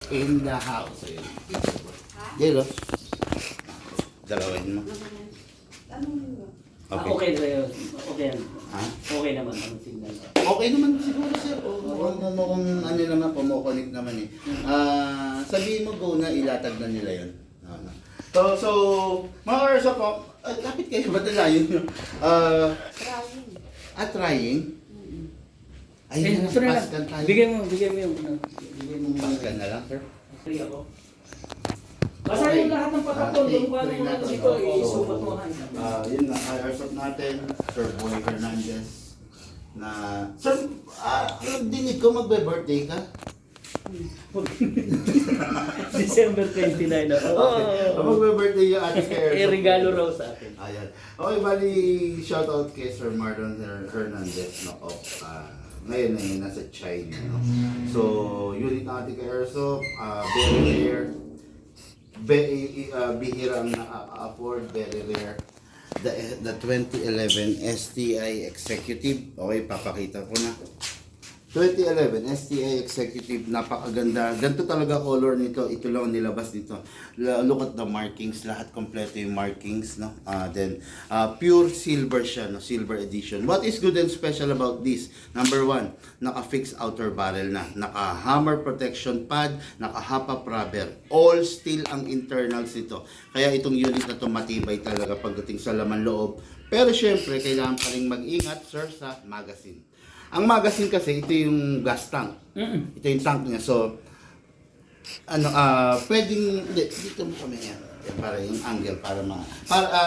in the house. Ayun. Dito. Dalawin mo. Okay. Okay na yun. Okay yan. Ha? Okay naman ang signal. Okay naman siguro sir. Kung ano naman, pumukonik naman eh. Sabihin mo go na, ilatag na nila yun. So mga orso po, lapit kayo ba nila yun? Trying? Ayun na, Ito na lang. paskan tayo. Bigyan mo yung bigyan mo Paskan na lang sir. Free ako. Basta yung lahat ng patatol, yung kung ano yung ano dito, isupat mo ha. Yun na, airsoft natin, Sir Boy Hernandez. Na, sir, dinig ko magbe-birthday ka? December 29. Magbe-birthday yung ating airsoft. Regalo raw sa atin. Ayan. Okay, bali, shoutout kay Sir Marlon Hernandez, no, of, ngayon na nasa China, no? So, unit natin kay airsoft, very rare. Bihira ang na-afford, very rare. The 2011 STI Executive. Okay, papakita ko na. 2011 STI Executive, napakaganda. Ganito talaga color nito. Ito lang ang nilabas nito. Look at the markings, lahat kompleto yung markings, no? Then pure silver siya, no? Silver edition. What is good and special about this? Number one, naka-fixed outer barrel na, naka-hammer protection pad, naka-hop-up rubber. All steel ang internals nito. Kaya itong unit na to matibay talaga pagdating sa laman loob. Pero syempre, kailangan pa rin mag-ingat, sir, sa magazine. Ang magazine kasi, ito yung gas tank. Ito yung tank niya. So, pwedeng, dito mo kami yan. Para yung angle,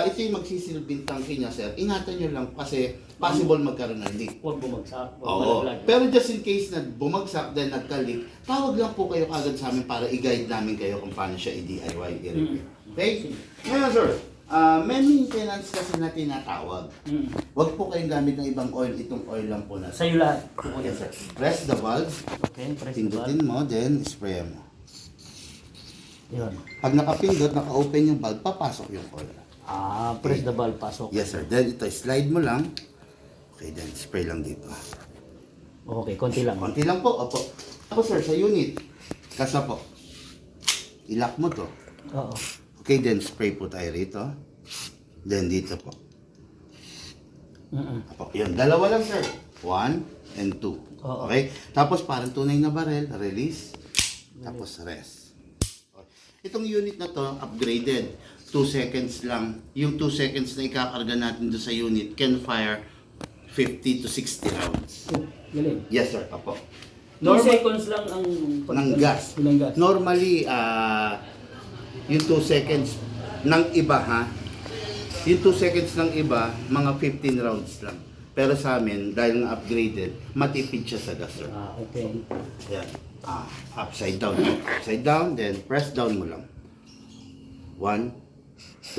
ito yung magsisilbing tanki niya, sir. Ingatan nyo lang kasi possible magkaroon ng leak. Huwag bumagsak. Oo. Pero just in case na bumagsak, then nagka-leak, tawag lang po kayo kagad sa amin para i-guide namin kayo kung paano siya i-DIY, i-repair. Okay? Ngayon, sir, may maintenance kasi na tinatawag. Huwag po kayong gamit ng ibang oil. Itong oil lang po natin. Sa'yo lahat. Yes, sir. Press the valve. Okay, press the valve. Pindutin mo, then spray mo. Yun. Pag nakapindot, naka-open yung valve, papasok yung oil. Press the valve, pasok. Yes, sir. Then ito, slide mo lang. Okay, then spray lang dito. Okay, konti lang. Konti lang po, opo. Ako, sir, sa unit. Kasa po. I-lock mo to. Oo. Okay, then spray po tayo rito. Then dito po. Opo, yun. Dalawa lang, sir. 1 and 2. Oo. Okay? Tapos parang tunay na barrel, release. Tapos rest. Okay. Itong unit na to, upgraded. 2 seconds lang. Yung 2 seconds na ikakarga natin doon sa unit can fire 50 to 60 rounds. Galing. Yes, sir. Opo. 2 seconds lang ang ng gas. Ng gas. Normally, yung 2 seconds ng iba, ha? Yung 2 seconds ng iba, mga 15 rounds lang. Pero sa amin, dahil nga upgraded, matipid siya sa gas, sir. Okay. Yan. Upside down. Upside down, then press down mo lang. 1, 2.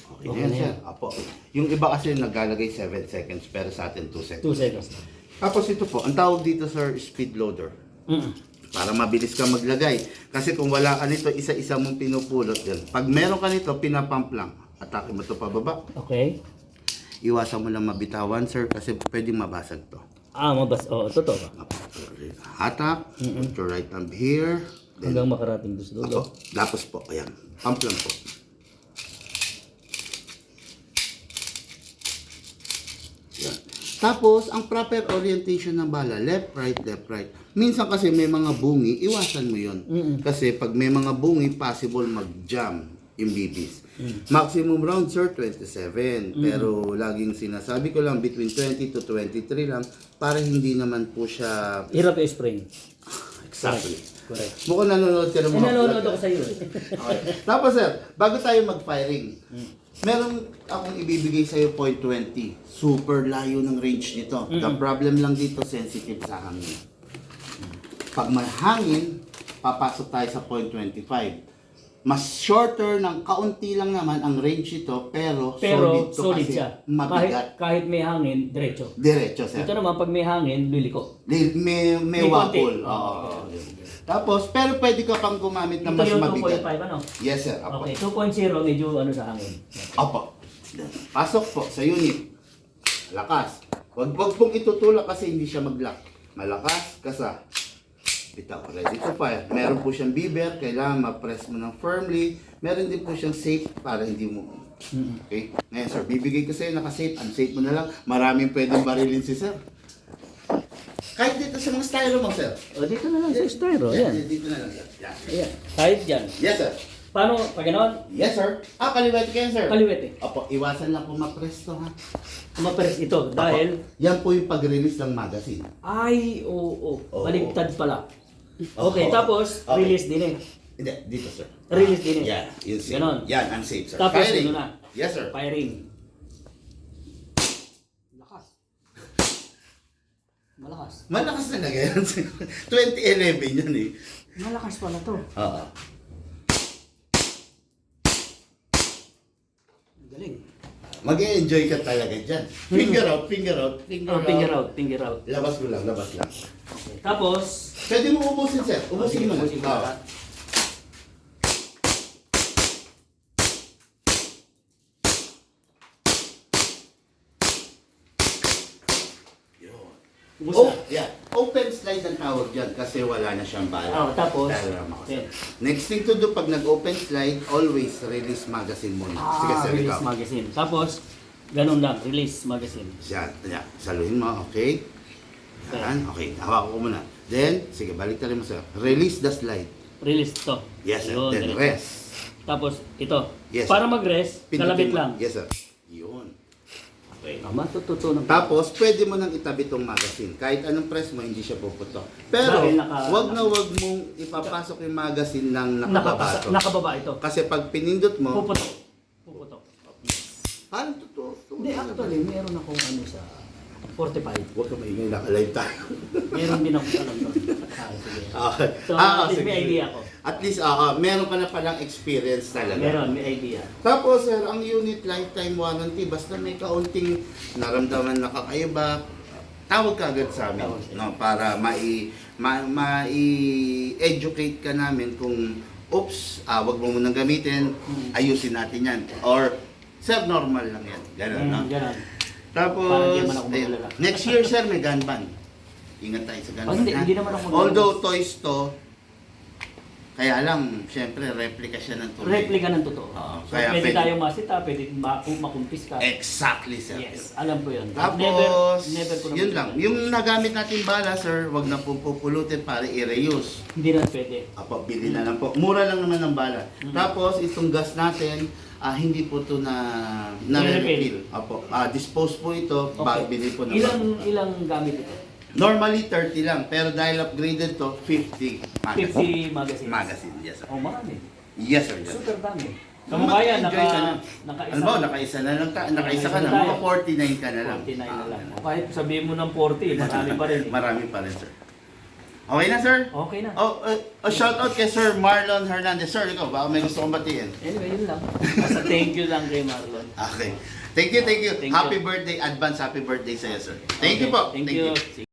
Okay na yan, na sir. yan. Apo. Yung iba kasi naglalagay 7 seconds, pero sa atin 2 seconds. 2 seconds lang. Tapos ito po, ang tawag dito, sir, speed loader. Para mabilis ka maglagay. Kasi kung wala ka nito, isa-isa mong pinupulot yan. Pag meron ka nito, pinapump lang. Atake mo ito pababa. Okay. Iwasan mo lang mabitawan, sir, kasi pwedeng mabasag to. Mabas. Oo, totoo ba? Hatak, put your right thumb here. Then, Hanggang makarating doon sa dulo. tapos po, ayan, pump lang po. Yan. Tapos, ang proper orientation ng bala, left, right, left, right. Minsan kasi may mga bungi, iwasan mo yun. Kasi pag may mga bungi, possible mag-jam yung BBs. Maximum round, sir, 27. Pero laging sinasabi ko lang, between 20 to 23 lang, para hindi naman po siya... Hirap i-spray. Exactly. Correct. Mukhang nanonood ka ng mga Nanonood vlog. ako sa iyo. Okay. Tapos, sir, bago tayo mag-firing, meron akong ibibigay sa iyo point 20. Super layo ng range nito. The problem lang dito, sensitive sa hangin. Pag may hangin, papasok tayo sa point 25. Mas shorter ng kaunti lang naman ang range nito, pero solid to solid kasi siya. mabigat. Kahit may hangin, diretso. Diretso, sir. Ito naman, pag may hangin, liliko. May May wapol. konti. Oo. Tapos, pero pwede ka pang gumamit na Ito mas yung mabigat. 2.5, ano? Yes, sir. Apo. Okay, 2.0, medyo ano sa hangin. Opo. Pasok po sa unit. Malakas. Wag pong itutulak kasi hindi siya mag-lock. Malakas, kasa. bitaw, ready to fire. Meron po siyang beaver, kailangan ma-press mo ng firmly. Meron din po siyang safe para hindi mo. Okay? Ngayon sir, bibigay ko sa'yo naka-safe. Unsafe mo na lang. Maraming pwedeng barilin si sir. Kahit dito sa mga styro mo, sir. O, dito na lang sa styro. Yan, Yan. dito na lang. Yan. Ayan. Kahit dyan. Yes, sir. Paano? Pag gano'n? Yes, sir. Kaliwete kayo, sir. Kaliwete. Opo, iwasan lang po ma-press to, ha? Mapares ito. Dahil, Opo. Yan po yung pag-release ng magazine. ay, oo. Oo. Baligtad pala. Okay, Oo. tapos, Okay. release din eh. Hindi, dito, sir. Release din eh. Yan, yun, sir. Ganon. Yan, unsafe, sir. Tapos, Firing. ano na? Yes, sir. Firing. Lakas. Malakas. Malakas talaga yan, sir. 2011 yun, eh. Malakas pala to. Oo. Galing. Mag-e-enjoy ka talaga dyan. Finger out, finger out, finger Oh, out. finger out, finger out. Labas mo lang, labas lang. Okay. Tapos, Pwede mo ubusin, sir. Ubusin mo na. ubusin ko Oo. lahat. Yun. Ubus Oh, na. yeah. Open slide ang tawag dyan kasi wala na siyang bala. Oh, tapos, Dahil naman ako, sir. okay. Next thing to do, pag nag-open slide, always release magazine muna. Sige, sir, Release ikaw. magazine. Tapos, ganun lang, release magazine. Yan, yan. Saluhin mo, okay? Yan, okay. Hawak ko muna. Then, sige, balik tayo mo, sir. Release the slide. Release to. Yes, sir. Yun, Then ganun. rest. Tapos, ito. Yes, Para sir. mag-rest, Pindutin kalabit mo. lang. Yes, sir. Yun. Okay. Matututunan. Tapos, pwede mo nang itabi tong magazine. Kahit anong press mo, hindi siya puputok. Pero, Dahil wag na wag mong ipapasok yung magazine ng nakababato. Nakababa ito. Kasi pag pinindot mo, Puputok. Puputok. parang totoo. Hindi, actually, meron akong ano sa 45. Huwag ka maingay, naka-live tayo. Meron din ako alam doon. Sige. Okay. So, at least sige, may sige. idea ako. At least, meron ka na palang experience talaga. Meron, may idea. Tapos, sir, ang unit lifetime warranty, basta may kaunting naramdaman na kakaiba, tawag ka agad sa amin. Tawag siya. No, para mai-educate ka namin kung, oops, wag mo munang gamitin, ayusin natin yan. Or, sir, normal lang yan. Ganun, no? Ganon. Tapos, Parang di man ako ayun. magalala. Next year, sir, may gun ban. Ingat tayo sa gun ban. Hindi, ha? hindi naman ako magalala. Although toys to, kaya lang, syempre, replica siya ng tunay. Replica ng totoo. Oo, So, kaya pwede pwede- tayong masita, pwede makumpis ka. Exactly, sir. Yes, alam ko yun. Tapos, never ko yun naman- lang. Yung nagamit natin bala, sir, wag na pong pupulutin para i-reuse. Hindi na pwede. Apo, bili na lang po. Mura lang naman ng bala. Tapos, itong gas natin, hindi po ito na refill. Apo, dispose po ito, bili po ng Ilang gamit ito? Normally 30 lang, pero dahil upgraded to 50 magazine. 50 magazines. Magazine, yes sir. Oh, marami. Yes sir. Yes. Super dami. Kamukaya, Mag-enjoy ka na. naka-isa. Ano ba, nakaisa na lang, nakaisa ka na, tayo. mga 49 ka na lang. 49 na lang. Kahit sabihin mo ng 40, marami pa rin. Marami pa rin, sir. Okay na, sir? Okay na. Shout out kay Sir Marlon Hernandez. Sir, ikaw, baka may gusto kong batiin. Anyway, yun lang. Basta thank you lang kay Marlon. Okay. Thank you, thank you. Thank you. Happy birthday, advance happy birthday sa'yo, sir. Thank you po. Thank you.